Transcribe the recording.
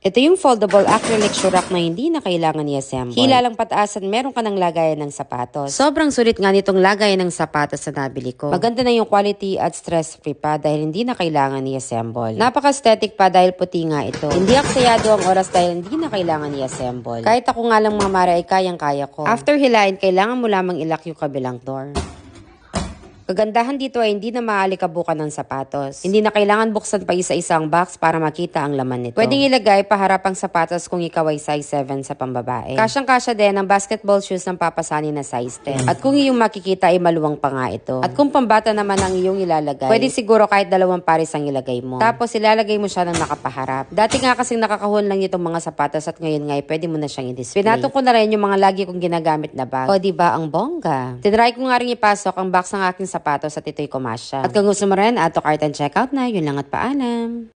Ito yung foldable acrylic shoe rack na hindi na kailangan i-assemble. Hila lang pataas at meron ka ng lagayan ng sapatos. Sobrang sulit nga nitong lagayan ng sapatos na nabili ko. Maganda na yung quality at stress-free pa dahil hindi na kailangan i-assemble. Napaka-aesthetic pa dahil puti nga ito. Hindi aksayado ang oras dahil hindi na kailangan i-assemble. Kahit ako nga lang mamara ay kayang-kaya ko. After hilain, kailangan mo lamang ilak yung kabilang door. Kagandahan dito ay hindi na maalikabukan ng sapatos. Hindi na kailangan buksan pa isa-isa ang box para makita ang laman nito. Pwedeng ilagay paharap ang sapatos kung ikaw ay size 7 sa pambabae. Kasyang-kasya din ang basketball shoes ng papasanin na size 10. At kung iyong makikita ay maluwang pa nga ito. At kung pambata naman ang iyong ilalagay, pwede siguro kahit 2 pares ang ilagay mo. Tapos ilalagay mo siya ng nakapaharap. Dati nga kasing nakakahon lang itong mga sapatos at ngayon nga ay pwede mo na siyang i-display. Pinatong ko na rin yung mga lagi kong ginagamit na bag. O diba ang bongga? Tinry ko nga rin ipasok ang box ng aking sapatos at ito'y kumasya. At kung gusto mo rin, add to cart and checkout na. Yun lang at paalam.